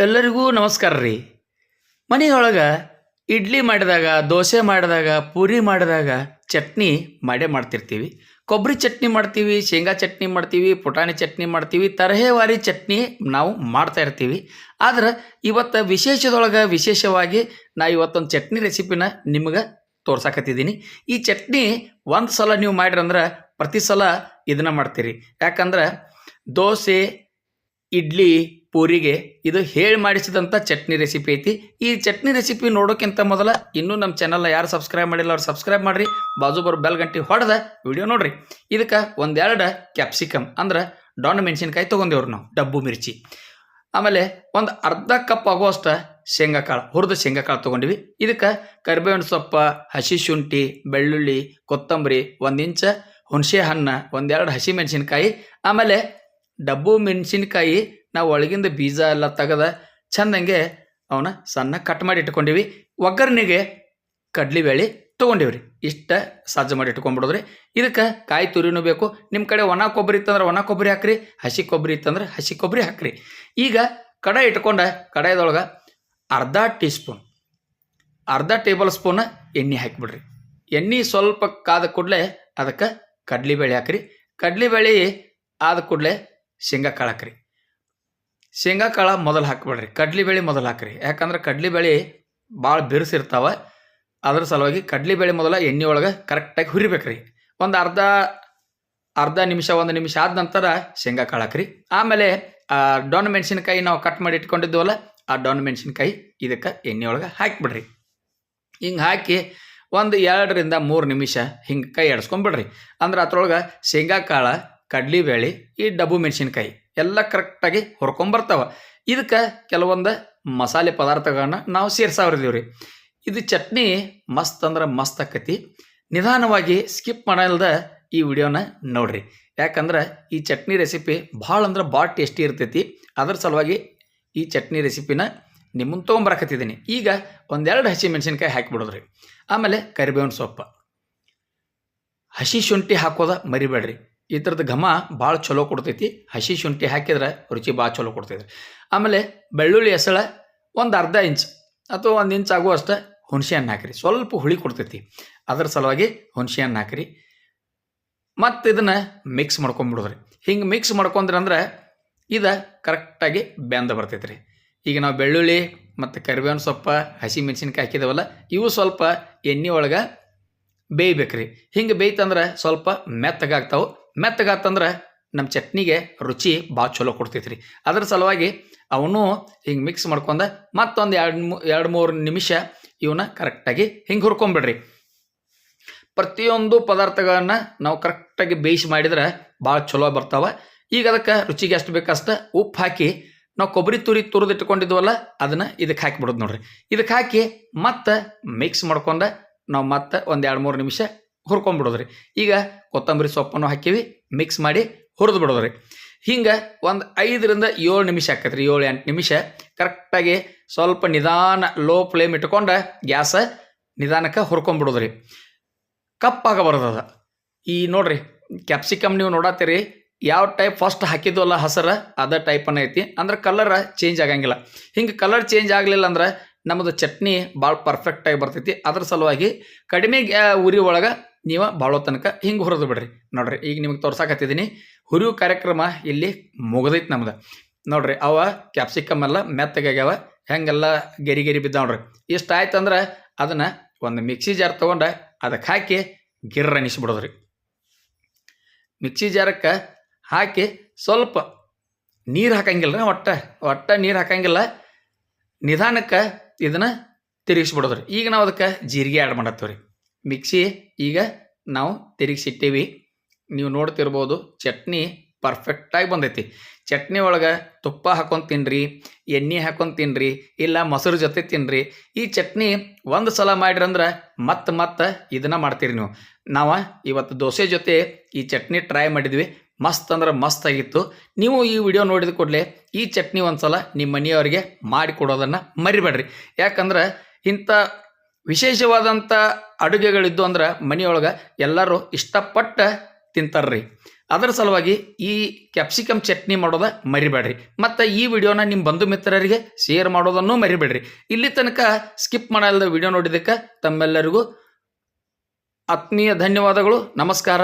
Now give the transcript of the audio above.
ಎಲ್ಲರಿಗೂ ನಮಸ್ಕಾರ ರೀ. ಮನೆಯೊಳಗೆ ಇಡ್ಲಿ ಮಾಡಿದಾಗ, ದೋಸೆ ಮಾಡಿದಾಗ, ಪೂರಿ ಮಾಡಿದಾಗ ಚಟ್ನಿ ಮಾಡೇ ಮಾಡ್ತಿರ್ತೀವಿ. ಕೊಬ್ಬರಿ ಚಟ್ನಿ ಮಾಡ್ತೀವಿ, ಶೇಂಗಾ ಚಟ್ನಿ ಮಾಡ್ತೀವಿ, ಪುಟಾಣಿ ಚಟ್ನಿ ಮಾಡ್ತೀವಿ, ತರಹೇವಾರಿ ಚಟ್ನಿ ನಾವು ಮಾಡ್ತಾ ಇರ್ತೀವಿ. ಆದ್ರೆ ಇವತ್ತು ವಿಶೇಷವಾಗಿ ನಾ ಇವತ್ತೊಂದು ಚಟ್ನಿ ರೆಸಿಪಿನ ನಿಮ್ಗೆ ತೋರ್ಸಾಕತ್ತಿದ್ದೀನಿ. ಈ ಚಟ್ನಿ ಒಂದು ಸಲ ನೀವು ಮಾಡಿರಂದ್ರೆ ಪ್ರತಿ ಸಲ ಇದನ್ನು ಮಾಡ್ತೀರಿ. ಯಾಕಂದ್ರೆ ದೋಸೆ, ಇಡ್ಲಿ, ಪೂರಿಗೆ ಇದು ಹೇಳಿ ಮಾಡಿಸಿದಂಥ ಚಟ್ನಿ ರೆಸಿಪಿ ಐತಿ. ಈ ಚಟ್ನಿ ರೆಸಿಪಿ ನೋಡೋಕ್ಕಿಂತ ಮೊದಲ ಇನ್ನೂ ನಮ್ಮ ಚಾನಲ್ನ ಯಾರು ಸಬ್ಸ್ಕ್ರೈಬ್ ಮಾಡಿಲ್ಲ ಅವ್ರು ಸಬ್ಸ್ಕ್ರೈಬ್ ಮಾಡಿರಿ. ಬಾಜು ಬರೋ ಬೆಲ್ ಗಂಟೆ ಹೊಡೆದ ವಿಡಿಯೋ ನೋಡ್ರಿ. ಇದಕ್ಕೆ ಒಂದೆರಡು ಕ್ಯಾಪ್ಸಿಕಮ್ ಅಂದ್ರೆ ಡೊಣ್ಣ ಮೆಣಸಿನ್ಕಾಯಿ ತೊಗೊಂಡೇವ್ರಿ ನಾವು, ಡಬ್ಬು ಮಿರ್ಚಿ. ಆಮೇಲೆ ಒಂದು ಅರ್ಧ ಕಪ್ ಆಗುವಷ್ಟು ಶೇಂಗಾಕಾಳು, ಹುರಿದ ಶೇಂಗಾಕಾಳು ತೊಗೊಂಡಿವಿ. ಇದಕ್ಕೆ ಕರಿಬೇವಿನ ಸೊಪ್ಪು, ಹಸಿ ಶುಂಠಿ, ಬೆಳ್ಳುಳ್ಳಿ, ಕೊತ್ತಂಬರಿ, 1 ಇಂಚ್ ಹುಣಸೆ ಹಣ್ಣು, ಒಂದೆರಡು ಹಸಿ ಮೆಣಸಿನ್ಕಾಯಿ, ಆಮೇಲೆ ಡಬ್ಬು ಮೆಣಸಿನ್ಕಾಯಿ ನಾವು ಒಳಗಿಂದ ಬೀಜ ಎಲ್ಲ ತೆಗೆದ ಚಂದಂಗೆ ಅವನ್ನ ಸಣ್ಣ ಕಟ್ ಮಾಡಿ ಇಟ್ಕೊಂಡಿವಿ. ಒಗ್ಗರಣೆಗೆ ಕಡ್ಲಿಬೇಳೆ ತೊಗೊಂಡಿವ್ರಿ. ಇಷ್ಟ ಸಜ್ಜು ಮಾಡಿ ಇಟ್ಕೊಂಡ್ಬಿಡೋದ್ರಿ. ಇದಕ್ಕೆ ಕಾಯಿ ತುರಿನೂ ಬೇಕು. ನಿಮ್ಮ ಕಡೆ ಒಣ ಕೊಬ್ಬರಿ ಇತ್ತಂದ್ರೆ ಒಣ ಕೊಬ್ಬರಿ ಹಾಕ್ರಿ, ಹಸಿ ಕೊಬ್ಬರಿ ಇತ್ತಂದ್ರೆ ಹಸಿ ಕೊಬ್ಬರಿ ಹಾಕ್ರಿ. ಈಗ ಕಡಾಯಿ ಇಟ್ಕೊಂಡ ಕಡಾಯಿದೊಳಗೆ ಅರ್ಧ ಟೇಬಲ್ ಸ್ಪೂನ್ ಎಣ್ಣೆ ಹಾಕಿಬಿಡ್ರಿ. ಎಣ್ಣೆ ಸ್ವಲ್ಪ ಕಾದ ಕೂಡಲೇ ಅದಕ್ಕೆ ಕಡ್ಲಿಬೇಳೆ ಹಾಕ್ರಿ. ಕಡ್ಲಿಬೇಳೆ ಆದ ಕೂಡಲೇ ಶೇಂಗಾಕಾಳು ಹಾಕ್ರಿ. ಶೇಂಗಾಕಾಳು ಮೊದಲು ಹಾಕ್ಬೇಡ್ರಿ, ಕಡ್ಲಿಬೇಳೆ ಮೊದಲು ಹಾಕ್ರಿ. ಯಾಕಂದ್ರೆ ಕಡ್ಲಿಬೇಳೆ ಭಾಳ ಬಿರುಸಿರ್ತಾವೆ. ಅದ್ರ ಸಲುವಾಗಿ ಕಡ್ಲಿಬೇಳೆ ಮೊದಲ ಎಣ್ಣೆ ಒಳಗೆ ಕರೆಕ್ಟಾಗಿ ಹುರಿಬೇಕ್ರಿ. ಒಂದು ಅರ್ಧ ನಿಮಿಷ 1 ನಿಮಿಷ ಆದ ನಂತರ ಶೇಂಗಾಕಾಳು ಹಾಕ್ರಿ. ಆಮೇಲೆ ಡೊಣ್ಣ ಮೆಣಸಿನ್ಕಾಯಿ ನಾವು ಕಟ್ ಮಾಡಿ ಇಟ್ಕೊಂಡಿದ್ದೀವಲ್ಲ, ಆ ಡೊಣ್ಣ ಮೆಣಸಿನ್ಕಾಯಿ ಇದಕ್ಕೆ ಎಣ್ಣೆ ಒಳಗೆ ಹಾಕಿಬಿಡ್ರಿ. ಹಿಂಗೆ ಹಾಕಿ ಒಂದು 2 ರಿಂದ 3 ನಿಮಿಷ ಹಿಂಗೆ ಕೈ ಆಡಿಸ್ಕೊಂಡ್ಬಿಡ್ರಿ. ಅಂದ್ರೆ ಅದ್ರೊಳಗೆ ಶೇಂಗಾಕಾಳು, ಕಡ್ಲಿಬೇಳೆ, ಈ ಡಬ್ಬು ಮೆಣಸಿನ್ಕಾಯಿ ಎಲ್ಲ ಕರೆಕ್ಟಾಗಿ ಹುರ್ಕೊಂಬರ್ತಾವೆ. ಇದಕ್ಕೆ ಕೆಲವೊಂದು ಮಸಾಲೆ ಪದಾರ್ಥಗಳನ್ನ ನಾವು ಸೇರ್ಸಾವ್ರಿದೀವಿ ರೀ. ಇದು ಚಟ್ನಿ ಮಸ್ತ್ ಅಂದ್ರೆ ಮಸ್ತ್ ಆಕತಿ. ನಿಧಾನವಾಗಿ ಸ್ಕಿಪ್ ಮಾಡಲ್ದ ಈ ವಿಡಿಯೋನ ನೋಡ್ರಿ. ಯಾಕಂದ್ರೆ ಈ ಚಟ್ನಿ ರೆಸಿಪಿ ಭಾಳ ಅಂದ್ರೆ ಭಾಳ ಟೇಸ್ಟಿ ಇರ್ತೈತಿ. ಅದ್ರ ಸಲುವಾಗಿ ಈ ಚಟ್ನಿ ರೆಸಿಪಿನ ನಿಮ್ಮನ್ನು ತೊಗೊಂಬರಕತ್ತಿದ್ದೀನಿ. ಈಗ 1-2 ಹಸಿ ಮೆಣಸಿನ್ಕಾಯಿ ಹಾಕಿಬಿಡೋದ್ರಿ. ಆಮೇಲೆ ಕರಿಬೇವಿನ ಸೊಪ್ಪು, ಹಸಿ ಶುಂಠಿ ಹಾಕೋದ ಮರಿಬೇಡ್ರಿ. ಈ ಥರದ ಘಮ ಭಾಳ ಚಲೋ ಕೊಡ್ತೈತಿ. ಹಸಿ ಶುಂಠಿ ಹಾಕಿದ್ರೆ ರುಚಿ ಭಾಳ ಚಲೋ ಕೊಡ್ತೈತಿ. ಆಮೇಲೆ ಬೆಳ್ಳುಳ್ಳಿ ಹೆಸಳ ಒಂದು ಅರ್ಧ ಇಂಚ್ ಅಥವಾ 1 ಇಂಚ್ ಆಗುವಷ್ಟು ಹುಣಸೆ ಹಣ್ಣು ಹಾಕಿರಿ. ಸ್ವಲ್ಪ ಹುಳಿ ಕೊಡ್ತೈತಿ, ಅದ್ರ ಸಲುವಾಗಿ ಹುಣಸೆ ಹಣ್ಣು ಹಾಕಿರಿ. ಮತ್ತು ಇದನ್ನು ಮಿಕ್ಸ್ ಮಾಡ್ಕೊಂಬಿಡೋದ್ರಿ. ಹಿಂಗೆ ಮಿಕ್ಸ್ ಮಾಡ್ಕೊಂಡ್ರಂದ್ರೆ ಇದು ಕರೆಕ್ಟಾಗಿ ಬೆಂದ ಬರ್ತೈತಿ ರೀ. ಈಗ ನಾವು ಬೆಳ್ಳುಳ್ಳಿ ಮತ್ತು ಕರಿಬೇವಿನ ಸೊಪ್ಪು, ಹಸಿ ಮೆಣಸಿನ್ಕಾಯಿ ಹಾಕಿದೇವಲ್ಲ, ಇವು ಸ್ವಲ್ಪ ಎಣ್ಣೆ ಒಳಗೆ ಬೇಯ್ಬೇಕ್ರಿ. ಹಿಂಗೆ ಬೇಯ್ತಂದ್ರೆ ಸ್ವಲ್ಪ ಮೆತ್ತಗಾಗ್ತಾವೆ. ಮೆತ್ತಗಾತಂದ್ರೆ ನಮ್ಮ ಚಟ್ನಿಗೆ ರುಚಿ ಭಾಳ ಚಲೋ ಕೊಡ್ತೈತಿ ರೀ. ಅದ್ರ ಸಲುವಾಗಿ ಅವನು ಹಿಂಗೆ ಮಿಕ್ಸ್ ಮಾಡ್ಕೊಂಡ ಮತ್ತೊಂದು 2-3 ನಿಮಿಷ ಇವನ್ನ ಕರೆಕ್ಟಾಗಿ ಹಿಂಗೆ ಹುರ್ಕೊಂಬಿಡ್ರಿ. ಪ್ರತಿಯೊಂದು ಪದಾರ್ಥಗಳನ್ನು ನಾವು ಕರೆಕ್ಟಾಗಿ ಬೇಯಿಸಿ ಮಾಡಿದ್ರೆ ಭಾಳ ಚಲೋ ಬರ್ತಾವೆ. ಈಗ ಅದಕ್ಕೆ ರುಚಿಗೆ ಎಷ್ಟು ಬೇಕಷ್ಟು ಉಪ್ಪು ಹಾಕಿ ನಾವು ಕೊಬ್ಬರಿ ತುರಿದಿಟ್ಕೊಂಡಿದ್ವಲ್ಲ ಅದನ್ನು ಇದಕ್ಕೆ ಹಾಕಿಬಿಡೋದು ನೋಡ್ರಿ. ಇದಕ್ಕೆ ಹಾಕಿ ಮತ್ತೆ ಮಿಕ್ಸ್ ಮಾಡ್ಕೊಂಡು ನಾವು ಮತ್ತೆ ಒಂದು 2-3 ನಿಮಿಷ ಹುರ್ಕೊಂಡ್ಬಿಡೋದ್ರಿ. ಈಗ ಕೊತ್ತಂಬರಿ ಸೊಪ್ಪನ್ನು ಹಾಕಿವಿ, ಮಿಕ್ಸ್ ಮಾಡಿ ಹುರಿದು ಬಿಡೋದ್ರಿ. ಹಿಂಗೆ ಒಂದು 5 ರಿಂದ 7 ನಿಮಿಷ ಆಕೈತ್ರಿ. 7-8 ನಿಮಿಷ ಕರೆಕ್ಟಾಗಿ ಸ್ವಲ್ಪ ನಿಧಾನ ಲೋ ಫ್ಲೇಮ್ ಇಟ್ಕೊಂಡು ಗ್ಯಾಸ ನಿಧಾನಕ್ಕೆ ಹುರ್ಕೊಂಡ್ಬಿಡೋದ್ರಿ. ಕಪ್ಪಾಗ ಬರೋದದ. ಈ ನೋಡ್ರಿ ಕ್ಯಾಪ್ಸಿಕಮ್ ನೀವು ನೋಡತ್ತೀರಿ, ಯಾವ ಟೈಪ್ ಫಸ್ಟ್ ಹಾಕಿದ್ವಲ್ಲ ಹಸರು ಅದೇ ಟೈಪನ್ನ ಐತಿ. ಅಂದ್ರೆ ಕಲರ್ ಚೇಂಜ್ ಆಗಂಗಿಲ್ಲ. ಹಿಂಗೆ ಕಲರ್ ಚೇಂಜ್ ಆಗಲಿಲ್ಲ ಅಂದ್ರೆ ನಮ್ಮದು ಚಟ್ನಿ ಭಾಳ ಪರ್ಫೆಕ್ಟಾಗಿ ಬರ್ತೈತಿ. ಅದ್ರ ಸಲುವಾಗಿ ಕಡಿಮೆ ಉರಿ ಒಳಗೆ ನೀವು ಭಾಳೋ ತನಕ ಹಿಂಗೆ ಹುರಿದು ಬಿಡ್ರಿ. ನೋಡ್ರಿ ಈಗ ನಿಮಗೆ ತೋರ್ಸಾಕತ್ತಿದ್ದೀನಿ. ಹುರಿಯೋ ಕಾರ್ಯಕ್ರಮ ಇಲ್ಲಿ ಮುಗ್ದೈತಿ ನಮ್ದು. ನೋಡ್ರಿ ಅವ ಕ್ಯಾಪ್ಸಿಕಮ್ ಎಲ್ಲ ಮೆತ್ತಗಾಗ್ಯಾವ, ಹೆಂಗೆಲ್ಲ ಗೆರಿ ಬಿದ್ದ ನೋಡ್ರಿ. ಇಷ್ಟು ಆಯ್ತು ಅಂದ್ರೆ ಅದನ್ನು ಒಂದು ಮಿಕ್ಸಿ ಜಾರ್ ತೊಗೊಂಡು ಅದಕ್ಕೆ ಹಾಕಿ ಗಿರ್ರ ಅನಿಸ್ಬಿಡೋದ್ರಿ. ಮಿಕ್ಸಿ ಜಾರಕ್ಕೆ ಹಾಕಿ ಸ್ವಲ್ಪ ನೀರು ಹಾಕಂಗಿಲ್ಲ, ಒಟ್ಟ ನೀರು ಹಾಕಂಗಿಲ್ಲ, ನಿಧಾನಕ್ಕೆ ಇದನ್ನು ತಿರುಗಿಸ್ಬಿಡೋದ್ರಿ. ಈಗ ನಾವು ಅದಕ್ಕೆ ಜೀರಿಗೆ ಆ್ಯಡ್ ಮಾಡತ್ತೀವಿ ರೀ. ಮಿಕ್ಸಿ ಈಗ ನಾವು ತಿರುಗಿಸಿಟ್ಟೀವಿ. ನೀವು ನೋಡ್ತಿರ್ಬೋದು ಚಟ್ನಿ ಪರ್ಫೆಕ್ಟಾಗಿ ಬಂದೈತಿ. ಚಟ್ನಿ ಒಳಗೆ ತುಪ್ಪ ಹಾಕೊಂಡು ತಿನ್ನಿರಿ, ಎಣ್ಣೆ ಹಾಕೊಂಡು ತಿನ್ನಿರಿ, ಇಲ್ಲ ಮೊಸರು ಜೊತೆ ತಿನ್ನಿರಿ. ಈ ಚಟ್ನಿ ಒಂದು ಸಲ ಮಾಡಿರಂದ್ರೆ ಮತ್ತೆ ಇದನ್ನು ಮಾಡ್ತೀರಿ ನೀವು. ನಾವು ಇವತ್ತು ದೋಸೆ ಜೊತೆ ಈ ಚಟ್ನಿ ಟ್ರೈ ಮಾಡಿದ್ವಿ. ಮಸ್ತ್ ಅಂದ್ರೆ ಮಸ್ತ್ ಆಗಿತ್ತು. ನೀವು ಈ ವಿಡಿಯೋ ನೋಡಿದ ಕೂಡಲೇ ಈ ಚಟ್ನಿ ಒಂದು ಸಲ ನಿಮ್ಮ ಮನೆಯವರಿಗೆ ಮಾಡಿಕೊಡೋದನ್ನು ಮರಿಬೇಡ್ರಿ. ಯಾಕಂದ್ರೆ ಇಂಥ ವಿಶೇಷವಾದಂಥ ಅಡುಗೆಗಳಿದ್ದು ಅಂದ್ರೆ ಮನೆಯೊಳಗೆ ಎಲ್ಲರೂ ಇಷ್ಟಪಟ್ಟು ತಿಂತಾರ್ರಿ. ಅದರ ಸಲುವಾಗಿ ಈ ಕ್ಯಾಪ್ಸಿಕಮ್ ಚಟ್ನಿ ಮಾಡೋದ ಮರಿಬೇಡ್ರಿ. ಮತ್ತು ಈ ವಿಡಿಯೋನ ನಿಮ್ಮ ಬಂಧು ಮಿತ್ರರಿಗೆ ಶೇರ್ ಮಾಡೋದನ್ನು ಮರಿಬೇಡ್ರಿ. ಇಲ್ಲಿ ತನಕ ಸ್ಕಿಪ್ ಮಾಡಲ್ದ ವಿಡಿಯೋ ನೋಡಿದ್ದಕ್ಕೆ ತಮ್ಮೆಲ್ಲರಿಗೂ ಆತ್ಮೀಯ ಧನ್ಯವಾದಗಳು. ನಮಸ್ಕಾರ.